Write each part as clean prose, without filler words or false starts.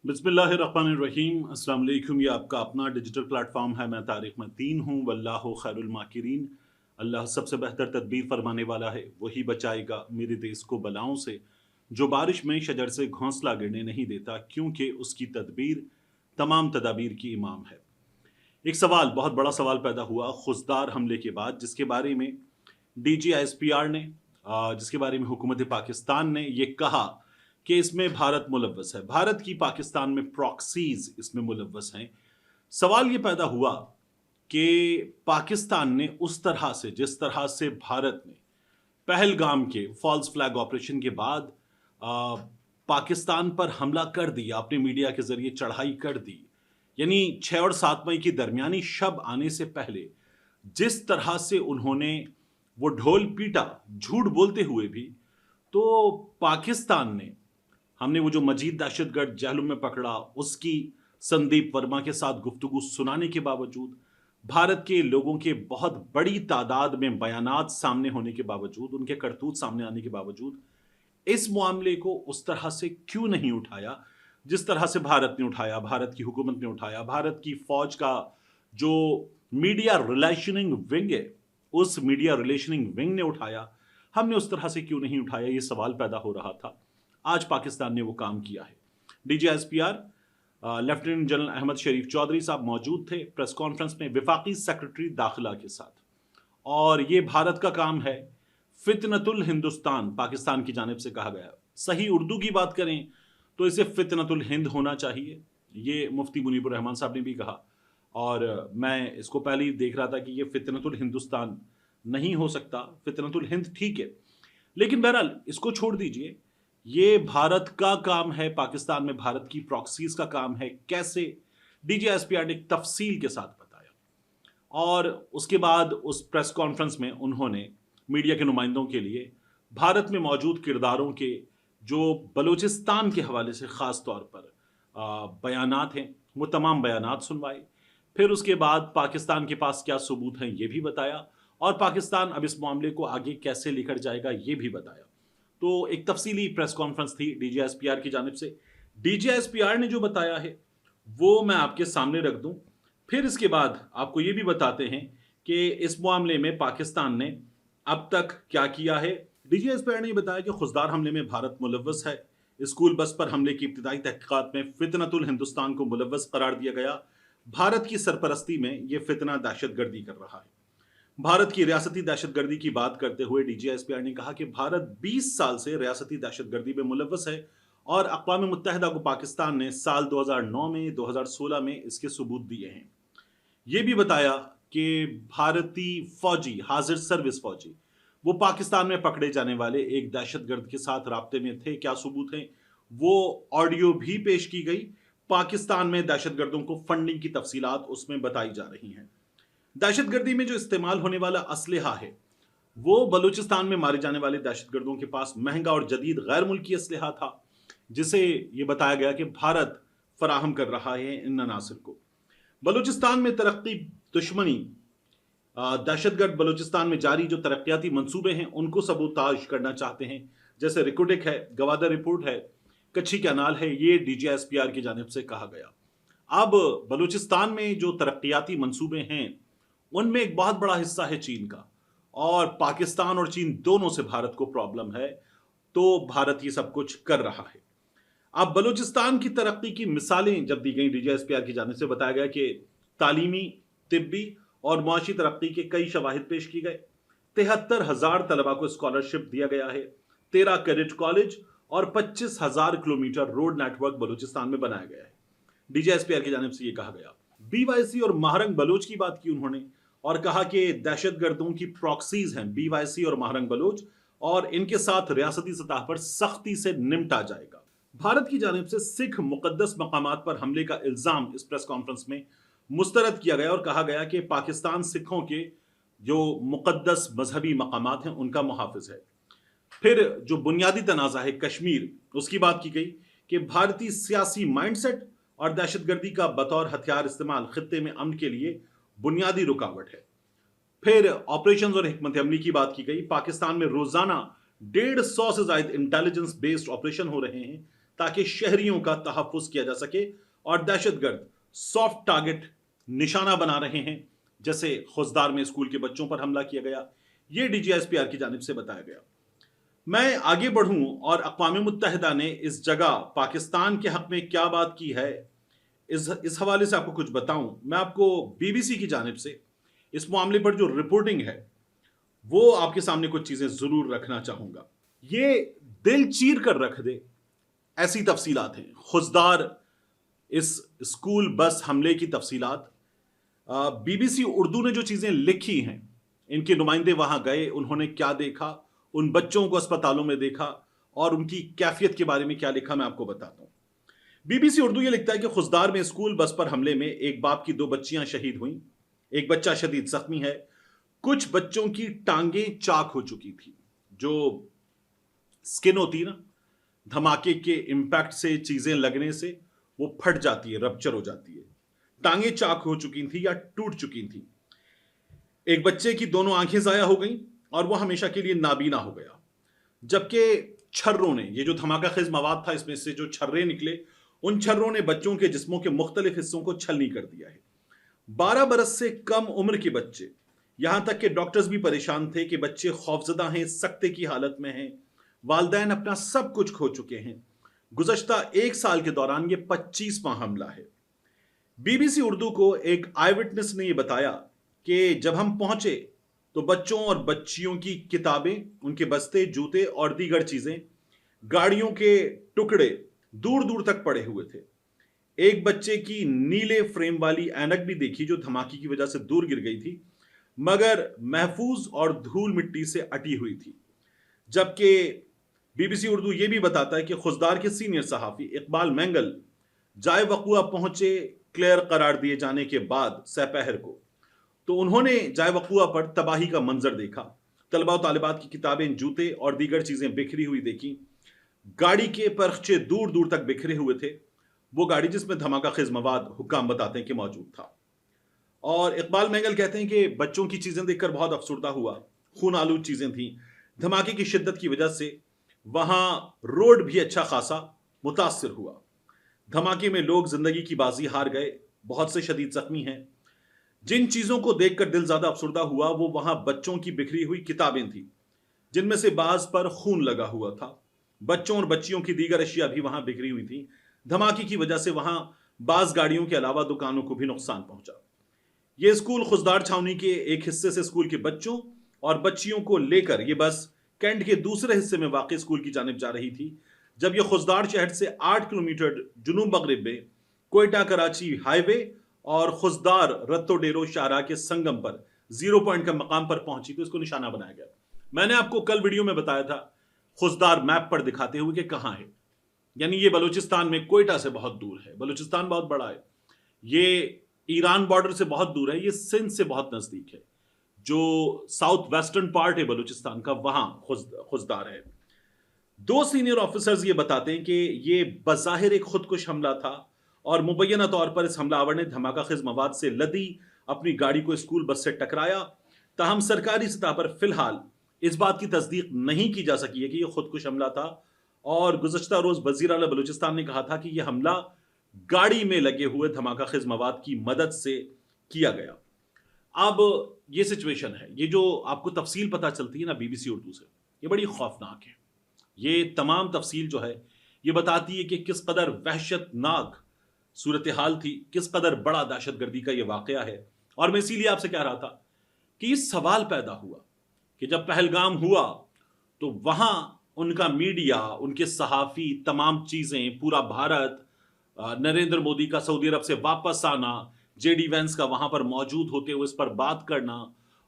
बिस्मिल्लाहिर्रहमानिर्रहीम। अस्सलाम वालेकुम। ये आपका अपना डिजिटल प्लेटफॉर्म है। मैं तारिक मतीन हूँ। वल्लाहु खैरुल माकिरीन। अल्लाह सबसे बेहतर तदबीर फरमाने वाला है। वही बचाएगा मेरे देश को बलाओं से। जो बारिश में शजर से घोंसला गिरने नहीं देता, क्योंकि उसकी तदबीर तमाम तदाबीर की इमाम है। एक सवाल, बहुत बड़ा सवाल पैदा हुआ खुजदार हमले के बाद, जिसके बारे में DGISPR ने, जिसके बारे में हुकूमत पाकिस्तान ने ये कहा कि इसमें भारत मुलव्वस है। भारत की पाकिस्तान में प्रॉक्सीज इसमें मुलव्वस हैं। सवाल ये पैदा हुआ कि पाकिस्तान ने उस तरह से, जिस तरह से भारत ने पहलगाम के फॉल्स फ्लैग ऑपरेशन के बाद पाकिस्तान पर हमला कर दिया, अपने मीडिया के जरिए चढ़ाई कर दी, यानी 6 और 7 मई की दरमियानी शब आने से पहले जिस तरह से उन्होंने वो ढोल पीटा, झूठ बोलते हुए भी, तो पाकिस्तान ने, हमने वो जो मजीद दहशतगर्द जहलुम में पकड़ा, उसकी संदीप वर्मा के साथ गुफ्तगू सुनाने के बावजूद, भारत के लोगों के बहुत बड़ी तादाद में बयानात सामने होने के बावजूद, उनके करतूत सामने आने के बावजूद, इस मामले को उस तरह से क्यों नहीं उठाया जिस तरह से भारत ने उठाया, भारत की हुकूमत ने उठाया, भारत की फौज का जो मीडिया रिलेशनिंग विंग है, उस मीडिया रिलेशनिंग विंग ने उठाया। हमने उस तरह से क्यों नहीं उठाया, ये सवाल पैदा हो रहा था। आज पाकिस्तान ने वो काम किया है। DGISPR लेफ्टिनेंट जनरल अहमद शरीफ चौधरी साहब मौजूद थे प्रेस कॉन्फ्रेंस में वफाकी सेक्रेटरी दाखिला के साथ, और ये भारत का काम है। फितनतुल हिंदुस्तान पाकिस्तान की जानिब से कहा गया। सही उर्दू की बात करें तो इसे फितनतुल हिंद होना चाहिए। ये मुफ्ती मुनीबुर रहमान साहब ने भी कहा, और मैं इसको पहले ही देख रहा था कि ये फितनतुल हिंदुस्तान नहीं हो सकता, फितनतुल हिंद ठीक है। लेकिन बहरहाल इसको छोड़ दीजिए, ये भारत का काम है, पाकिस्तान में भारत की प्रॉक्सीज का काम है। कैसे, DGISPR ने एक तफसील के साथ बताया, और उसके बाद उस प्रेस कॉन्फ्रेंस में उन्होंने मीडिया के नुमाइंदों के लिए भारत में मौजूद किरदारों के जो बलूचिस्तान के हवाले से ख़ास तौर पर बयानात हैं, वो तमाम बयानात सुनवाए। फिर उसके बाद पाकिस्तान के पास क्या सबूत हैं ये भी बताया, और पाकिस्तान अब इस मामले को आगे कैसे लेकर जाएगा ये भी बताया। तो एक तफसीली प्रेस कॉन्फ्रेंस थी DGISPR की जानिब से। DGISPR ने जो बताया है वो मैं आपके सामने रख दूं, फिर इसके बाद आपको ये भी बताते हैं कि इस मामले में पाकिस्तान ने अब तक क्या किया है। DGISPR ने बताया कि खुजदार हमले में भारत मुलव्वस है। स्कूल बस पर हमले की इब्तिदाई तहकीकात में फितनतुल हिंदुस्तान को मुलव्वस करार दिया गया। भारत की सरपरस्ती में यह फितना दहशतगर्दी कर रहा है। भारत की रियासती दहशतगर्दी की बात करते हुए DGISPR ने कहा कि भारत 20 साल से रियासती दहशतगर्दी में मुलव्वस है, और अक़वाम मुत्तहिदा को पाकिस्तान ने साल 2009 में, 2016 में इसके सबूत दिए हैं। ये भी बताया कि भारतीय फौजी, हाजिर सर्विस फौजी, वो पाकिस्तान में पकड़े जाने वाले एक दहशतगर्द के साथ राब्ते में थे। क्या सबूत हैं, वो ऑडियो भी पेश की गई। पाकिस्तान में दहशतगर्दों को फंडिंग की तफसीलात उसमें बताई जा रही हैं। दहशतगर्दी में जो इस्तेमाल होने वाला असलहा है, वो बलूचिस्तान में मारे जाने वाले दहशतगर्दों के पास महंगा और जदीद गैर मुल्की असलहा था, जिसे ये बताया गया कि भारत फराहम कर रहा है इन अनासिर को। बलूचिस्तान में तरक्की दुश्मनी, दहशतगर्द बलूचिस्तान में जारी जो तरक्याती मंसूबे हैं उनको सबूताज करना चाहते हैं, जैसे रिकोडिक है, गवादर रिपोर्ट है, कच्ची कैनाल है। ये DGISPR की जानिब से कहा गया। अब बलूचिस्तान में जो तरक्याती मंसूबे हैं उनमें एक बहुत बड़ा हिस्सा है चीन का, और पाकिस्तान और चीन दोनों से भारत को प्रॉब्लम है, तो भारत ये सब कुछ कर रहा है। अब बलूचिस्तान की तरक्की की मिसालें जब दी गई DGISPR की जानिब से, बताया गया कि तालीमी, तिब्बी और मुआशी तरक्की के कई शवाहिद पेश की गए। 73,000 तलबा को स्कॉलरशिप दिया गया है। 13 कैडेट कॉलेज और 25,000 किलोमीटर रोड नेटवर्क बलूचिस्तान में बनाया गया है। DGISPR की जानिब से ये कहा गया। BYC और महारंग बलोच की बात की उन्होंने, और कहा कि दहशतगर्दों की प्रॉक्सीज हैं BYC और महारंग बलोच, और इनके साथ रियासती सतह पर सख्ती से निपटा जाएगा। भारत की जानिब से सिख मुकद्दस मकामात पर हमले का इल्जाम इस प्रेस कॉन्फ्रेंस में मुस्तरद किया गया, और कहा गया कि पाकिस्तान सिखों के जो मुकद्दस मजहबी मकामात हैं उनका मुहाफिज है। फिर जो बुनियादी तनाज़ा है कश्मीर, उसकी बात की गई कि भारतीय सियासी माइंडसेट और दहशतगर्दी का बतौर हथियार इस्तेमाल खित्ते में अमन के लिए बुनियादी रुकावट है। फिर ऑपरेशंस और हिकमत अमली की बात की गई। पाकिस्तान में रोजाना 150 से ज्यादा इंटेलिजेंस बेस्ड ऑपरेशन हो रहे हैं, ताकि शहरियों का तहफ़्फ़ुज़ किया जा सके, और दहशतगर्द सॉफ्ट टारगेट निशाना बना रहे हैं, जैसे खुजदार में स्कूल के बच्चों पर हमला किया गया। ये DGISPR की जानिब से बताया गया। मैं आगे बढ़ूं और अक़वाम मुत्तहिदा ने इस जगह पाकिस्तान के हक़ में क्या बात की है, इस हवाले से आपको कुछ बताऊं। मैं आपको BBC की जानिब से इस मामले पर जो रिपोर्टिंग है वो आपके सामने कुछ चीज़ें ज़रूर रखना चाहूँगा। ये दिल चीर कर रख दे ऐसी तफसीलात हैं। खुजदार इस स्कूल बस हमले की तफसीलात BBC उर्दू ने जो चीज़ें लिखी हैं, इनके नुमाइंदे वहाँ गए, उन्होंने क्या देखा, उन बच्चों को अस्पतालों में देखा और उनकी कैफियत के बारे में क्या लिखा, मैं आपको बताता हूँ। BBC उर्दू ये लिखता है कि खुजदार में स्कूल बस पर हमले में एक बाप की 2 बच्चियां शहीद हुईं, एक बच्चा शदीद जख्मी है, कुछ बच्चों की टांगें चाक हो चुकी थी। जो स्किन होती है ना, धमाके के इम्पैक्ट से, चीजें लगने से वो फट जाती है, रप्चर हो जाती है। टांगें चाक हो चुकी थी या टूट चुकी थी। एक बच्चे की दोनों आंखें जाया हो गई और वो हमेशा के लिए नाबीना हो गया। जबकि छर्रों ने, ये जो धमाका खेज मवाद था, इसमें से जो छर्रे निकले, उन छर्रों ने बच्चों के जिस्मों के मुख्तलिफ हिस्सों को छलनी कर दिया है। 12 बरस से कम उम्र के बच्चे, यहां तक कि डॉक्टर्स भी परेशान थे कि बच्चे खौफजदा हैं, सकते की हालत में हैं, वालिदैन अपना सब कुछ खो चुके हैं। गुज़श्ता 1 साल के दौरान ये 25वां हमला है। BBC उर्दू को एक आई विटनेस ने यह बताया कि जब हम पहुंचे तो बच्चों और बच्चियों की किताबें, उनके बस्ते, जूते और दीगर चीजें, गाड़ियों के टुकड़े दूर दूर तक पड़े हुए थे। एक बच्चे की नीले फ्रेम वाली ऐनक भी देखी जो धमाके की वजह से दूर गिर गई थी, मगर महफूज और धूल मिट्टी से अटी हुई थी। जबकि BBC उर्दू ये भी बताता है कि खुजदार के सीनियर सहाफ़ी इकबाल मेंगल जाए वक़ुआ पहुंचे क्लियर करार दिए जाने के बाद सपहर को, तो उन्होंने जाए वक़ुआ पर तबाही का मंजर देखा। तलबा और तालिबात की किताबें, जूते और दीगर चीजें बिखरी हुई देखी। गाड़ी के परखचे दूर दूर तक बिखरे हुए थे, वो गाड़ी जिसमें धमाका खेज मवाद हुक्काम बताते हैं कि मौजूद था। और इकबाल मेंगल कहते हैं कि बच्चों की चीजें देखकर बहुत अफसुर्दा हुआ, खून आलूद चीजें थीं। धमाके की शिद्दत की वजह से वहां रोड भी अच्छा खासा मुतासिर हुआ। धमाके में लोग जिंदगी की बाजी हार गए, बहुत से शदीद जख्मी हैं। जिन चीजों को देखकर दिल ज्यादा अफसुर्दा हुआ वो वहां बच्चों की बिखरी हुई किताबें थी, जिनमें से बाज पर खून लगा हुआ था। बच्चों और बच्चियों की दीगर अशिया भी वहां बिखरी हुई थी। धमाके की वजह से वहां बाज गाड़ियों के अलावा दुकानों को भी नुकसान पहुंचा। यह स्कूल खुजदार छावनी के एक हिस्से से स्कूल के बच्चों और बच्चियों को लेकर यह बस कैंट के दूसरे हिस्से में वाक़ई स्कूल की जानिब जा रही थी, जब यह खुजदार शहर से 8 किलोमीटर जुनूब मगरिब में कोयटा कराची हाईवे और खुजदार रत्तो डेरो शाहरा के संगम पर 0 पॉइंट का मकाम पर पहुंची तो इसको निशाना बनाया गया। मैंने आपको कल वीडियो में बताया था खुजदार मैप पर दिखाते हुए कि कहां है, यानी ये बलूचिस्तान में कोयटा से बहुत दूर है। बलूचिस्तान बहुत बड़ा है, ये ईरान बॉर्डर से बहुत दूर है, ये सिंध से बहुत नजदीक है। जो साउथ वेस्टर्न पार्ट है बलूचिस्तान का, वहां खुजदार है। 2 सीनियर ऑफिसर्स ये बताते हैं कि ये बज़ाहिर एक खुदकुश हमला था और मुबैना तौर पर इस हमलावर ने धमाका खेज मवाद से लदी अपनी गाड़ी को स्कूल बस से टकराया। ताहम सरकारी सतह पर फिलहाल इस बात की तस्दीक नहीं की जा सकी है कि यह खुदकुश हमला था, और गुज़श्ता रोज वज़ीर आला बलूचिस्तान ने कहा था कि यह हमला गाड़ी में लगे हुए धमाका खेज मवाद की मदद से किया गया। अब ये सिचुएशन है, ये जो आपको तफसील पता चलती है ना BBC उर्दू से, ये बड़ी खौफनाक है। ये तमाम तफसील जो है ये बताती है कि किस कदर वहशतनाक सूरत हाल थी, किस कदर बड़ा दहशतगर्दी का ये वाकया है। और मैं इसीलिए आपसे कह रहा था कि ये सवाल पैदा हुआ कि जब पहलगाम हुआ तो वहां उनका मीडिया, उनके सहाफ़ी, तमाम चीज़ें, पूरा भारत, नरेंद्र मोदी का सऊदी अरब से वापस आना, JD वेंस का वहां पर मौजूद होते हुए इस पर बात करना,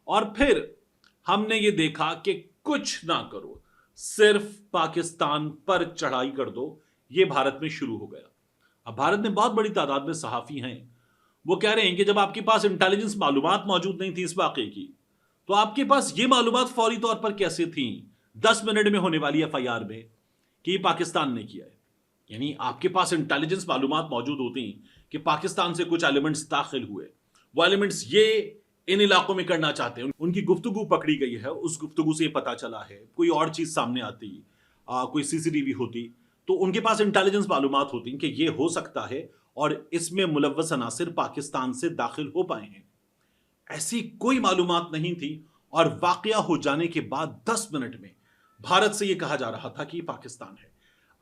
और फिर हमने ये देखा कि कुछ ना करो, सिर्फ पाकिस्तान पर चढ़ाई कर दो, ये भारत में शुरू हो गया। अब भारत में बहुत बड़ी तादाद में सहाफ़ी हैं, वो कह रहे हैं कि जब आपके पास इंटेलिजेंस मालूमात मौजूद नहीं थी इस वाक़े की, तो आपके पास ये मालूमात फौरी तौर पर कैसे थी 10 मिनट में होने वाली FIR में कि पाकिस्तान ने किया है। यानी आपके पास इंटेलिजेंस मालूमात मौजूद होती कि पाकिस्तान से कुछ एलिमेंट्स दाखिल हुए, वो एलिमेंट्स ये इन इलाकों में करना चाहते हैं, उनकी गुफ्तगू पकड़ी गई है, उस गुफ्तगू से ये पता चला है, कोई और चीज़ सामने आती, कोई CCTV होती تو ان کے پاس انٹیلیجنس معلومات ہوتی ہیں کہ یہ ہو سکتا ہے اور اس میں ملوث عناصر پاکستان سے داخل ہو پائے ہیں. ایسی کوئی معلومات نہیں تھی اور واقعہ ہو جانے کے بعد 10 منٹ میں بھارت سے یہ کہا جا رہا تھا کہ یہ پاکستان ہے.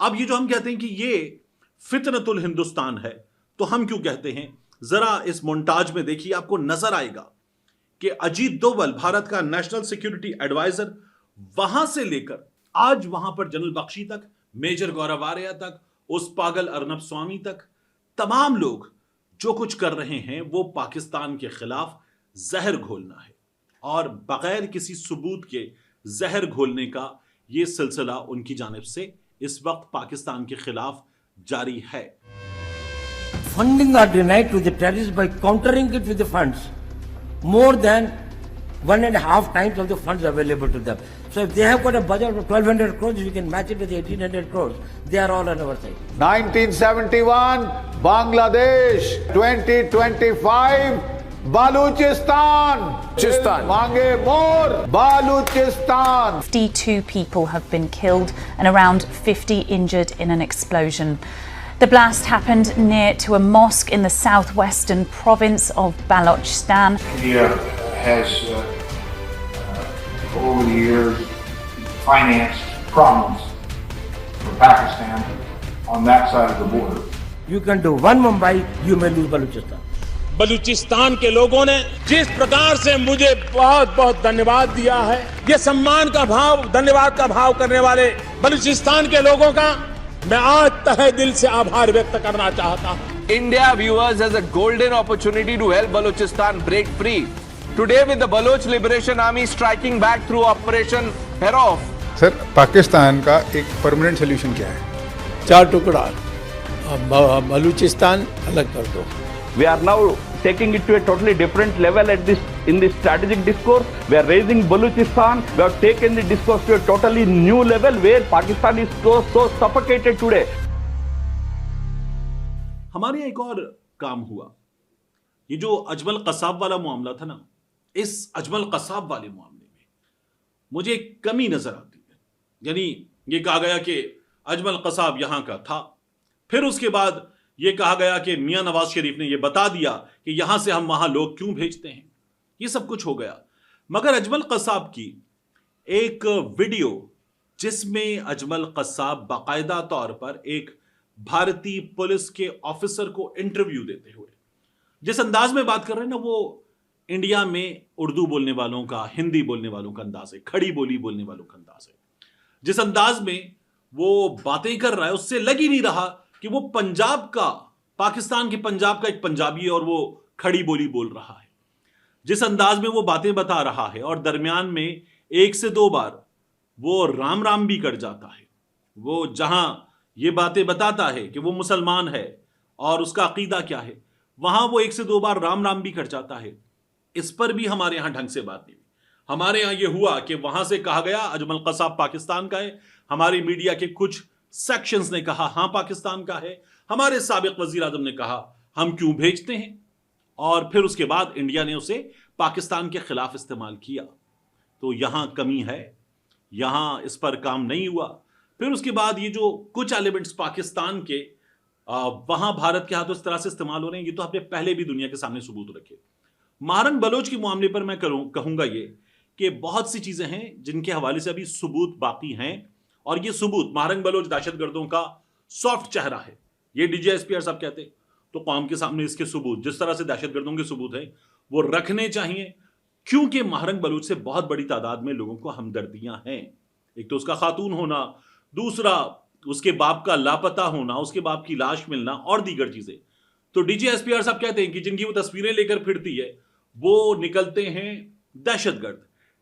اب یہ جو ہم کہتے ہیں کہ یہ فتنۃ الہندوستان ہے, تو ہم کیوں کہتے ہیں؟ ذرا اس مونٹاج میں دیکھیے, آپ کو نظر آئے گا کہ اجیت دوول بھارت کا نیشنل سیکیورٹی ایڈوائزر, وہاں سے لے کر آج وہاں پر جنرل بخشی تک, میجر گورواریہ تک, اس پاگل ارنب سوامی تک, تمام لوگ جو کچھ کر رہے ہیں وہ پاکستان کے خلاف زہر گھولنا ہے, اور بغیر کسی ثبوت کے زہر گھولنے کا یہ سلسلہ ان کی جانب سے اس وقت پاکستان کے خلاف جاری ہے. Funding are denied to the terrorists by countering it with the funds, more than 1.5 times of the funds available to them. So if they have got a budget of 1200 crores, you can match it with 1800 crores. They are all on our side. 1971, Bangladesh. 2025, Baluchistan. Mange more. Baluchistan. 52 people have been killed and around 50 injured in an explosion. The blast happened near to a mosque in the southwestern province of Balochistan. India has, over the years, financed problems for Pakistan on that side of the border. You can do one Mumbai, you may lose Balochistan. Balochistan के लोगों ने जिस प्रकार से मुझे बहुत बहुत धन्यवाद दिया है, ये सम्मान का भाव, धन्यवाद का भाव करने वाले बलूचिस्तान के लोगों का मैं आज तहे दिल से आभार व्यक्त करना चाहता हूं. India viewers has a golden opportunity to help Balochistan break free. Today with the Baloch Liberation Army striking back through Operation Herof. Sir, Pakistan का एक परमानेंट सोल्यूशन क्या है? 4 टुकड़ा, बलूचिस्तान अलग कर दो. We are now taking it to a totally different level in this strategic discourse. We are raising Balochistan. We have taken the discourse to a totally new level where Pakistan is so suffocated today. हमारे यहाँ एक और काम हुआ. ये जो अजमल कसाब वाला मामला था ना, इस अजमल कसाब वाले मामले में मुझे एक कमी नजर आती है. यानी ये कहा गया कि अजमल कसाब यहाँ का था, फिर उसके बाद ये कहा गया कि मियां नवाज शरीफ ने ये बता दिया कि यहां से हम वहां लोग क्यों भेजते हैं. ये सब कुछ हो गया, मगर अजमल कसाब की एक वीडियो जिसमें अजमल कसाब बाकायदा तौर पर एक भारतीय पुलिस के ऑफिसर को इंटरव्यू देते हुए जिस अंदाज में बात कर रहे हैं ना, वो इंडिया में उर्दू बोलने वालों का, हिंदी बोलने वालों का अंदाज है, खड़ी बोली बोलने वालों का अंदाज है. जिस अंदाज में वो बातें कर रहा है उससे लग ही नहीं रहा कि वो पंजाब का, पाकिस्तान के पंजाब का एक पंजाबी है और वो खड़ी बोली बोल रहा है. जिस अंदाज में वो बातें बता रहा है और दरमियान में 1 से 2 बार वो राम राम भी कर जाता है. वो जहां ये बातें बताता है कि वो मुसलमान है और उसका अकीदा क्या है, वहां वो 1 से 2 बार राम राम भी कर जाता है. इस पर भी हमारे यहां ढंग से बात नहीं हुई. हमारे यहां ये हुआ कि वहां से कहा गया अजमल कसाब पाकिस्तान का है. हमारी मीडिया के कुछ सेक्शंस ने कहा हां पाकिस्तान का है. हमारे साबिक वजीर आजम ने कहा हम क्यों भेजते हैं, और फिर उसके बाद इंडिया ने उसे पाकिस्तान के खिलाफ इस्तेमाल किया. तो यहां कमी है, यहां इस पर काम नहीं हुआ. फिर उसके बाद ये जो कुछ एलिमेंट्स पाकिस्तान के वहां भारत के हाथों इस तरह से इस्तेमाल हो रहे हैं, ये तो आपने पहले भी दुनिया के सामने सबूत रखे. महारंग बलोच के मामले पर मैं कहूंगा ये कि बहुत सी चीजें हैं जिनके हवाले से अभी सबूत बाकी हैं, और ये सबूत महारंग बलोच दहशतगर्दों का सॉफ्ट चेहरा है. ये डीजीएसपीआर साहब कहते हैं तो कौम के सामने इसके सबूत, जिस तरह से दहशतगर्दों के सबूत हैं, वो रखने चाहिए, क्योंकि महारंग बलोच से बहुत बड़ी तादाद में लोगों को हमदर्दियां हैं. एक तो उसका खातून होना, दूसरा उसके बाप का लापता होना, उसके बाप की लाश मिलना और दीगर चीजें. तो डीजीएसपीआर साहब कहते हैं कि जिनकी वो तस्वीरें लेकर फिरती है वो निकलते हैं दहशतगर्द.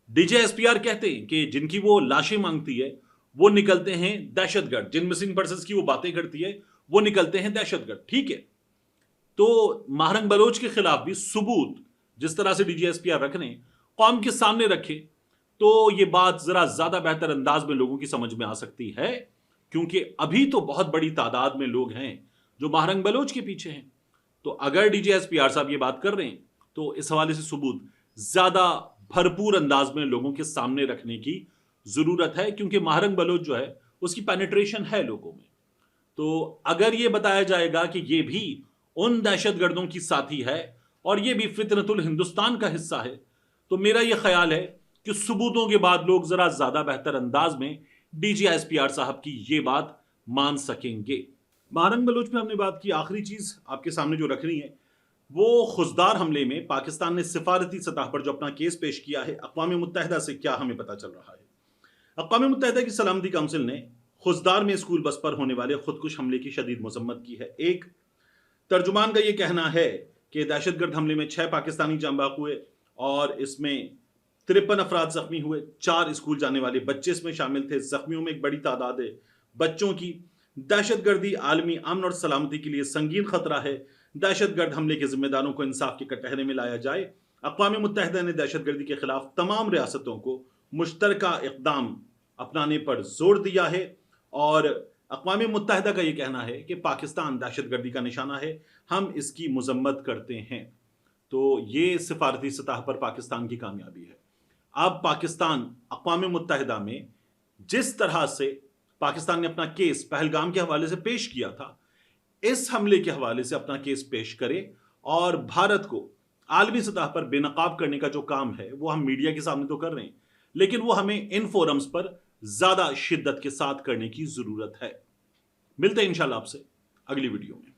डीजीएसपीआर कहते हैं कि जिनकी वो लाशें मांगती है वो निकलते हैं दहशतगर्द. जिन मिसिंग पर्सन्स की वो बातें करती है वो निकलते हैं दहशतगर्द. ठीक है, तो महारंग बलोच के खिलाफ भी सबूत जिस तरह से डीजीएसपीआर रखने, कौम के सामने रखे, तो ये बात जरा ज्यादा बेहतर अंदाज में लोगों की समझ में आ सकती है, क्योंकि अभी तो बहुत बड़ी तादाद में लोग हैं जो महारंग बलोच के पीछे हैं. तो अगर डीजीएसपीआर साहब ये बात कर रहे हैं तो इस हवाले से सबूत ज्यादा भरपूर अंदाज में लोगों के सामने रखने की जरूरत है, क्योंकि महारंग बलोच जो है उसकी पेनिट्रेशन है लोगों में, تو اگر یہ بتایا جائے گا کہ یہ بھی ان دہشت گردوں کی ساتھی ہے اور یہ بھی فطرت الہندوستان کا حصہ ہے، تو میرا یہ خیال ہے کہ ثبوتوں کے بعد لوگ ذرا زیادہ بہتر انداز میں D G S P R صاحب کی یہ بات مان سکیں گے۔ مہارنگ بلوچ میں ہم نے بات کی، آخری چیز آپ کے سامنے جو رکھنی ہے وہ خوزدار حملے میں پاکستان نے سفارتی سطح پر جو اپنا کیس پیش کیا ہے، اقوام متحدہ سے کیا ہمیں پتہ چل رہا ہے۔ اقوام متحدہ کی سلامتی کونسل نے خوزدار میں اسکول بس پر ہونے والے خودکش حملے کی شدید مذمت کی ہے۔ ایک ترجمان کا یہ کہنا ہے کہ دہشت گرد حملے میں 6 پاکستانی جاں بحق ہوئے اور اس میں 53 افراد زخمی ہوئے، 4 اسکول جانے والے بچے اس میں شامل تھے۔ زخمیوں میں ایک بڑی تعداد ہے بچوں کی۔ دہشت گردی عالمی امن اور سلامتی کے لیے سنگین خطرہ ہے۔ دہشت گرد حملے کے ذمہ داروں کو انصاف کے کٹہرے میں لایا جائے۔ اقوام متحدہ نے دہشت گردی کے خلاف تمام ریاستوں کو مشترکہ اقدام اپنانے پر زور دیا ہے، اور اقوام متحدہ کا یہ کہنا ہے کہ پاکستان دہشت گردی کا نشانہ ہے، ہم اس کی مذمت کرتے ہیں۔ تو یہ سفارتی سطح پر پاکستان کی کامیابی ہے۔ اب پاکستان اقوام متحدہ میں جس طرح سے پاکستان نے اپنا کیس پہلگام کے حوالے سے پیش کیا تھا، اس حملے کے حوالے سے اپنا کیس پیش کرے اور بھارت کو عالمی سطح پر بے نقاب کرنے کا جو کام ہے وہ ہم میڈیا کے سامنے تو کر رہے ہیں، لیکن وہ ہمیں ان فورمز پر زیادہ شدت کے ساتھ کرنے کی ضرورت ہے۔ ملتے ہیں انشاءاللہ آپ سے اگلی ویڈیو میں۔